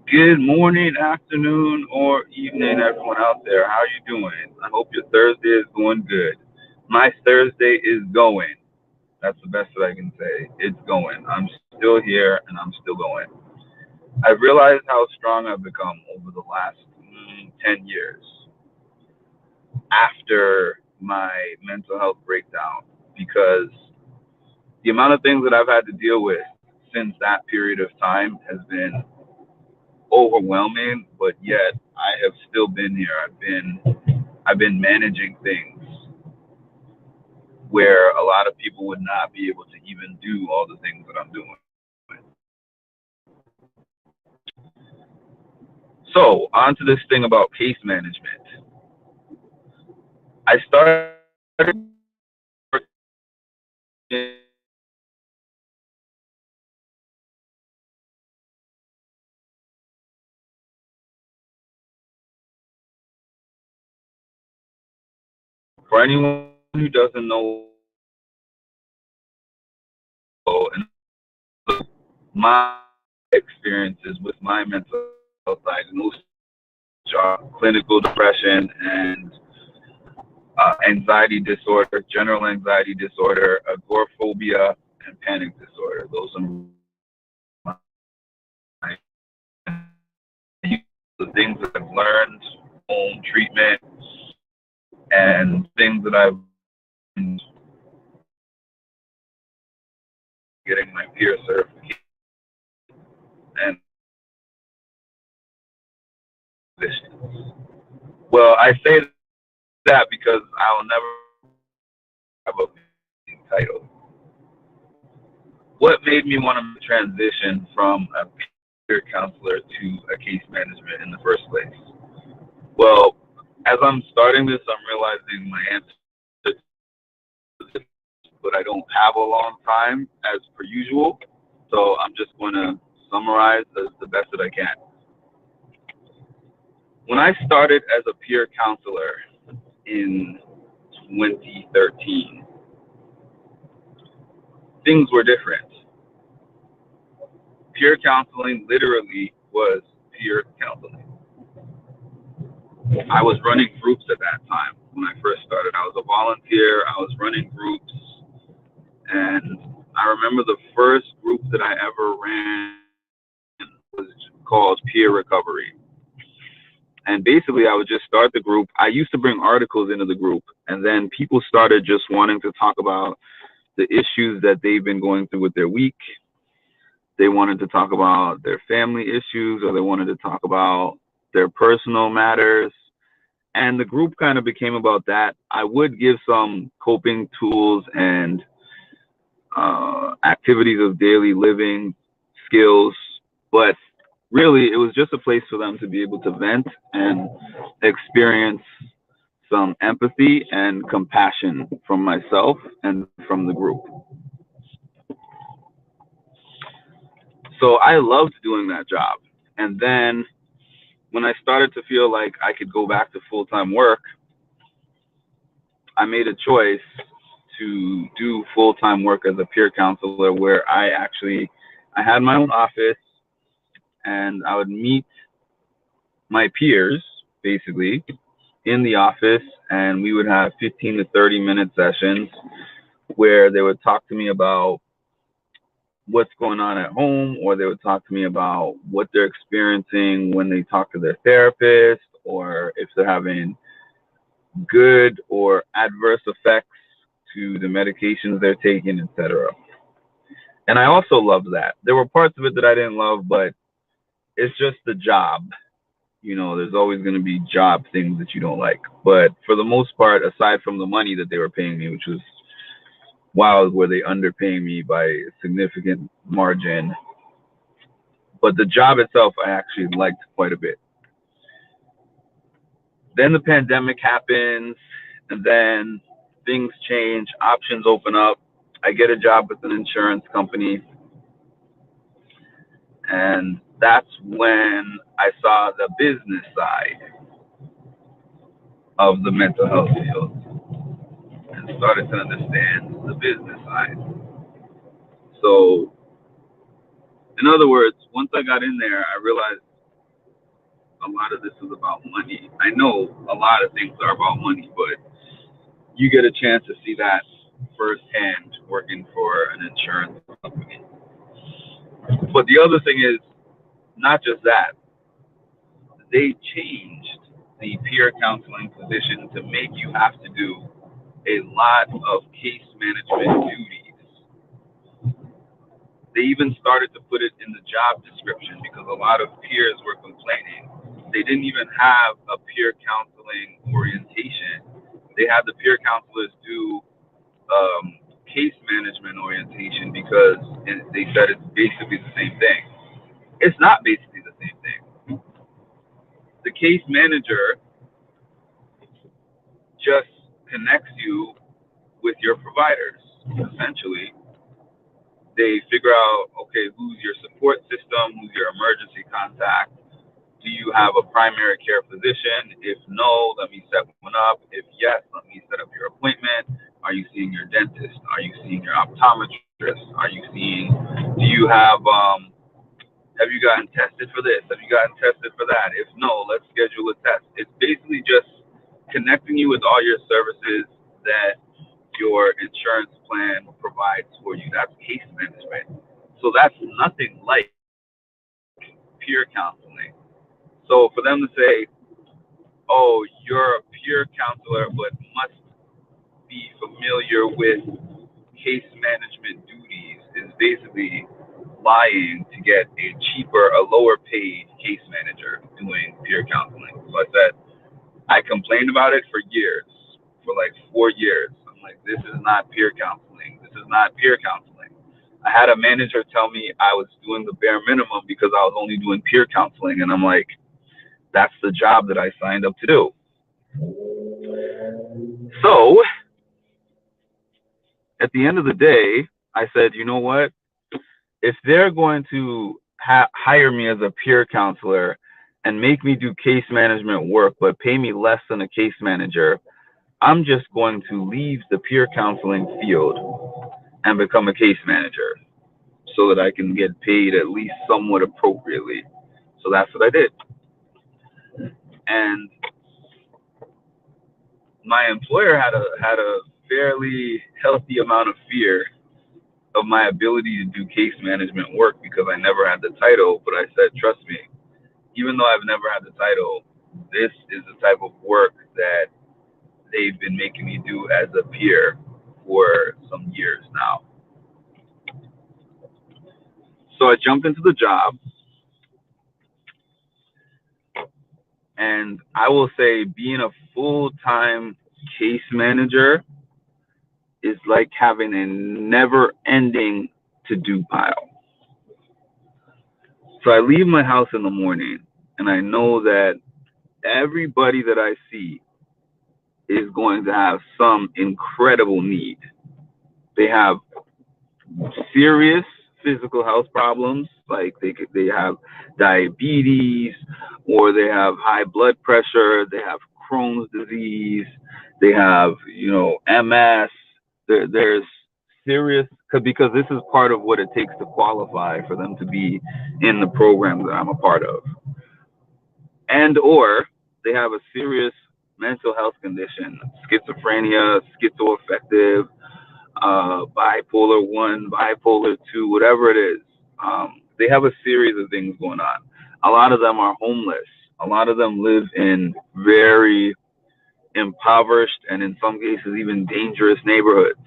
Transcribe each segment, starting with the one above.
Good morning, afternoon, or evening, everyone out there. How are you doing? I hope your Thursday is going good. My Thursday is going. That's the best that I can say. It's going. I'm still here and I'm still going. I've realized how strong I've become over the last 10 years after my mental health breakdown because the amount of things that I've had to deal with since that period of time has been overwhelming, but yet I have still been here. I've been managing things where a lot of people would not be able to even do all the things that I'm doing. So on to this thing about case management. I started for anyone who doesn't know, and my experiences with my mental health diagnosis are clinical depression and anxiety disorder, general anxiety disorder, agoraphobia, and panic disorder. Those are my, the things that I've learned, home treatment, and things that I've been getting my peer certification and positions. Well, I say that because I'll never have a title. What made me want to transition from a peer counselor to a case management in the first place? Well, as I'm starting this, I'm realizing my answer to this, but I don't have a long time as per usual. So I'm just going to summarize as the best that I can. When I started as a peer counselor in 2013, things were different. Peer counseling literally was peer counseling. I was running groups at that time when I first started. I was a volunteer, I was running groups, and I remember the first group that I ever ran was called Peer Recovery. And basically, I would just start the group. I used to bring articles into the group, and then people started just wanting to talk about the issues that they've been going through with their week. They wanted to talk about their family issues, or they wanted to talk about their personal matters. And the group kind of became about that. I would give some coping tools and activities of daily living skills, but really it was just a place for them to be able to vent and experience some empathy and compassion from myself and from the group. So I loved doing that job. And then when I started to feel like I could go back to full-time work, I made a choice to do full-time work as a peer counselor where I had my own office and I would meet my peers basically in the office, and we would have 15 to 30-minute sessions where they would talk to me about what's going on at home, or they would talk to me about what they're experiencing when they talk to their therapist, or if they're having good or adverse effects to the medications they're taking, etc. And I also loved that. There were parts of it that I didn't love, but it's just the job. There's always going to be job things that you don't like. But for the most part, aside from the money that they were paying me, which was wild, were they underpaying me by a significant margin. But the job itself, I actually liked quite a bit. Then the pandemic happens, and then things change, options open up. I get a job with an insurance company, and that's when I saw the business side of the mental health field and started to understand the business side. So, in other words, once I got in there, I realized a lot of this is about money. I know a lot of things are about money, but you get a chance to see that firsthand working for an insurance company. But the other thing is not just that, they changed the peer counseling position to make you have to do a lot of case management duties. They even started to put it in the job description because a lot of peers were complaining. They didn't even have a peer counseling orientation. They had the peer counselors do case management orientation because they said it's basically the same thing. It's not basically the same thing. The case manager just connects you with your providers. Essentially, they figure out, okay, who's your support system, who's your emergency contact. Do you have a primary care physician? If no, let me set one up. If yes, let me set up your appointment. Are you seeing your dentist? Are you seeing your optometrist? Are you seeing, do you have you gotten tested for this? Have you gotten tested for that? If no, let's schedule a test. It's basically just connecting you with all your services that your insurance plan provides for you. That's case management. So that's nothing like peer counseling. So for them to say, oh, you're a peer counselor, but must be familiar with case management duties is basically lying to get a cheaper, a lower paid case manager doing peer counseling. So I said, I complained about it for years, for like 4 years. I'm like, this is not peer counseling. This is not peer counseling. I had a manager tell me I was doing the bare minimum because I was only doing peer counseling. And I'm like, that's the job that I signed up to do. So at the end of the day, I said, you know what? If they're going to hire me as a peer counselor and make me do case management work, but pay me less than a case manager, I'm just going to leave the peer counseling field and become a case manager so that I can get paid at least somewhat appropriately. So that's what I did. And my employer had a fairly healthy amount of fear of my ability to do case management work because I never had the title. But I said, trust me, even though I've never had the title, this is the type of work that they've been making me do as a peer for some years now. So I jumped into the job, and I will say being a full-time case manager is like having a never-ending to-do pile. So I leave my house in the morning, and I know that everybody that I see is going to have some incredible need. They have serious physical health problems, like they have diabetes, or they have high blood pressure, they have Crohn's disease, they have MS. There's serious, because this is part of what it takes to qualify for them to be in the program that I'm a part of, and or they have a serious mental health condition, schizophrenia, schizoaffective, bipolar 1, bipolar 2, whatever it is. They have a series of things going on. A lot of them are homeless. A lot of them live in very impoverished and in some cases even dangerous neighborhoods.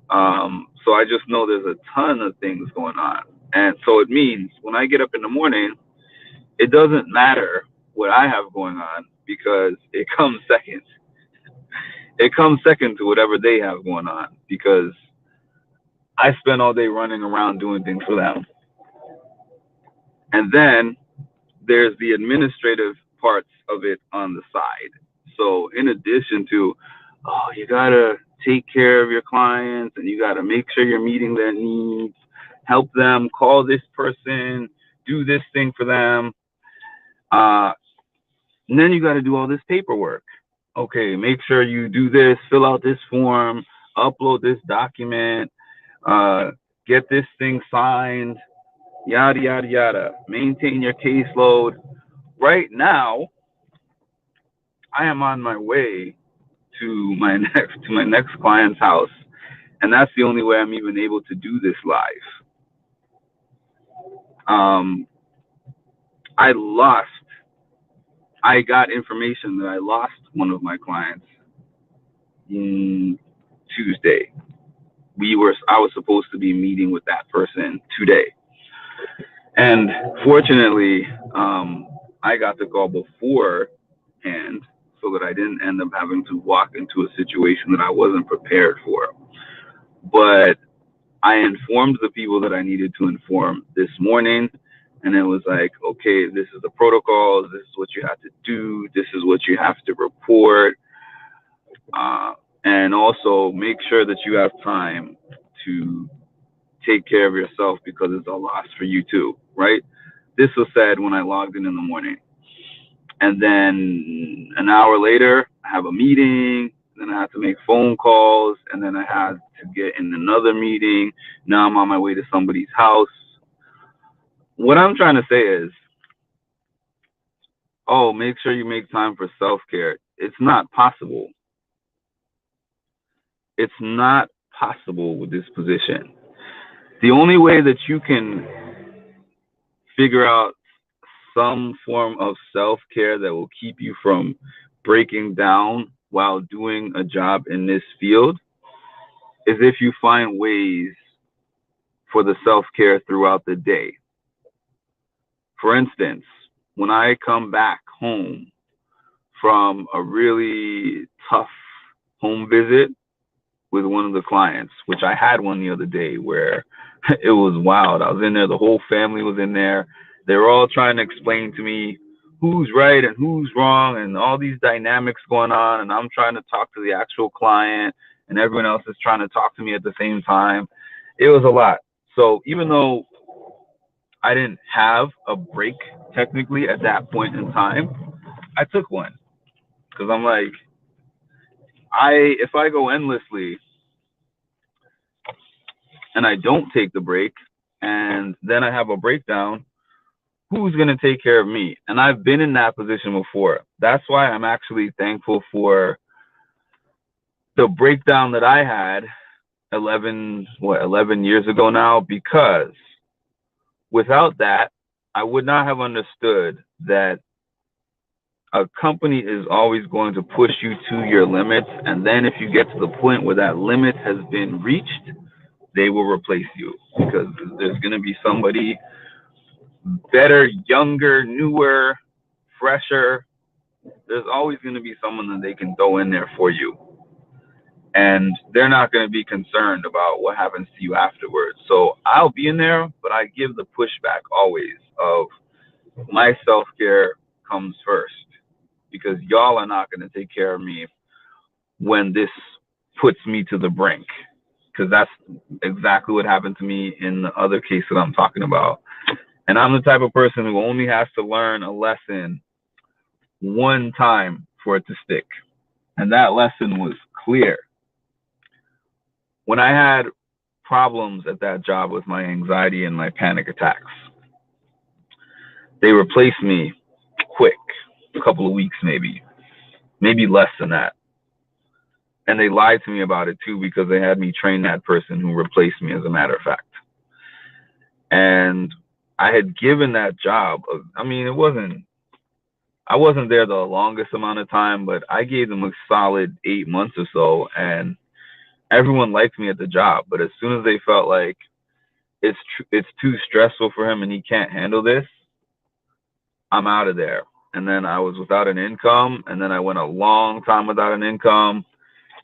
So I just know there's a ton of things going on. And so it means when I get up in the morning, it doesn't matter what I have going on because it comes second. It comes second to whatever they have going on because I spend all day running around doing things for them. And then there's the administrative parts of it on the side. So in addition to, oh, you got to take care of your clients and you got to make sure you're meeting their needs, help them, call this person, do this thing for them. And then you got to do all this paperwork. Okay, make sure you do this, fill out this form, upload this document, get this thing signed, yada, yada, yada. Maintain your caseload. right now, I am on my way to my next client's house, and that's the only way I'm even able to do this live. Um, I got information that I lost one of my clients Tuesday. I was supposed to be meeting with that person today, and fortunately, I got the call beforehand so that I didn't end up having to walk into a situation that I wasn't prepared for. But I informed the people that I needed to inform this morning, and it was like, okay, this is the protocol. This is what you have to do. This is what you have to report. And also make sure that you have time to take care of yourself because it's a loss for you too, right? This was said when I logged in the morning. And then an hour later, I have a meeting. Then I had to make phone calls. And then I had to get in another meeting. Now I'm on my way to somebody's house. What I'm trying to say is, oh, make sure you make time for self-care. It's not possible. It's not possible with this position. The only way that you can figure out some form of self-care that will keep you from breaking down while doing a job in this field is if you find ways for the self-care throughout the day. For instance, when I come back home from a really tough home visit with one of the clients, which I had one the other day where it was wild. I was in there, the whole family was in there. They were all trying to explain to me who's right and who's wrong and all these dynamics going on. And I'm trying to talk to the actual client and everyone else is trying to talk to me at the same time. It was a lot. So even though I didn't have a break technically at that point in time, I took one because I'm like, if I go endlessly and I don't take the break and then I have a breakdown, who's going to take care of me? And I've been in that position before. That's why I'm actually thankful for the breakdown that I had 11 years ago now, because without that, I would not have understood that a company is always going to push you to your limits. And then if you get to the point where that limit has been reached, they will replace you because there's going to be somebody better, younger, newer, fresher. There's always going to be someone that they can throw in there for you. And they're not going to be concerned about what happens to you afterwards. So I'll be in there, but I give the pushback always of my self-care comes first, because y'all are not going to take care of me when this puts me to the brink, because that's exactly what happened to me in the other case that I'm talking about. And I'm the type of person who only has to learn a lesson one time for it to stick. And that lesson was clear. When I had problems at that job with my anxiety and my panic attacks, they replaced me quick, a couple of weeks maybe less than that. And they lied to me about it too, because they had me train that person who replaced me, as a matter of fact. And I had given that job, I wasn't there the longest amount of time, but I gave them a solid 8 months or so, and everyone liked me at the job. But as soon as they felt like it's too stressful for him and he can't handle this, I'm out of there. And then I was without an income, and then I went a long time without an income,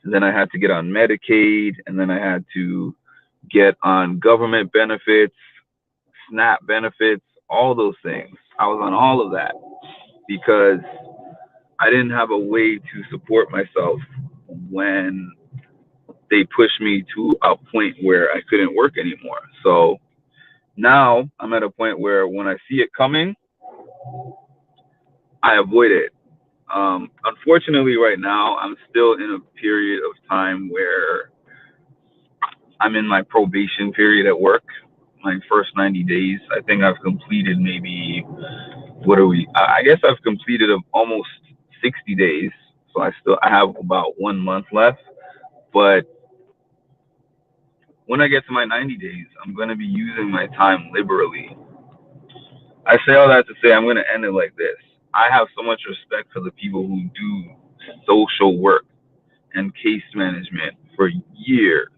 and then I had to get on Medicaid, and then I had to get on government benefits, SNAP benefits, all those things. I was on all of that because I didn't have a way to support myself when they pushed me to a point where I couldn't work anymore. So now I'm at a point where when I see it coming, I avoid it. Unfortunately, right now, I'm still in a period of time where I'm in my probation period at work. My first 90 days, I think I've completed maybe what are we? I guess I've completed almost 60 days, so I have about 1 month left. But when I get to my 90 days, I'm going to be using my time liberally. I say all that to say I'm going to end it like this. I have so much respect for the people who do social work and case management for years.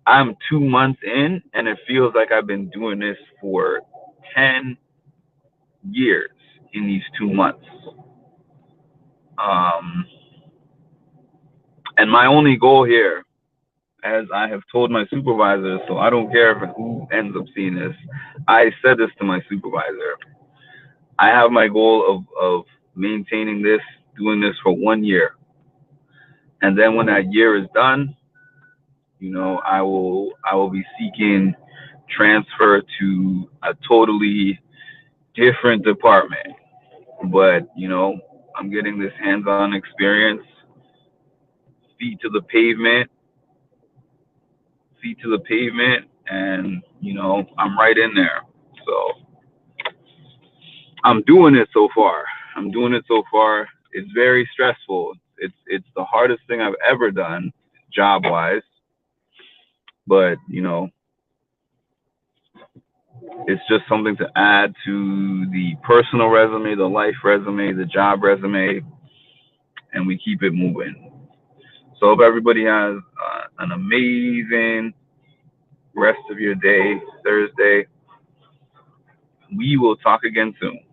I'm 2 months in, and it feels like I've been doing this for 10 years in these 2 months. Um, and my only goal here, as I have told my supervisor, so I don't care who ends up seeing this, I said this to my supervisor. I have my goal of maintaining this, doing this for 1 year. And then when that year is done, I will be seeking transfer to a totally different department. But I'm getting this hands-on experience, feet to the pavement, feet to the pavement, and I'm right in there. So I'm doing it so far. I'm doing it so far. It's very stressful. It's the hardest thing I've ever done, job-wise. But it's just something to add to the personal resume, the life resume, the job resume, and we keep it moving. So hope everybody has an amazing rest of your day, Thursday. We will talk again soon.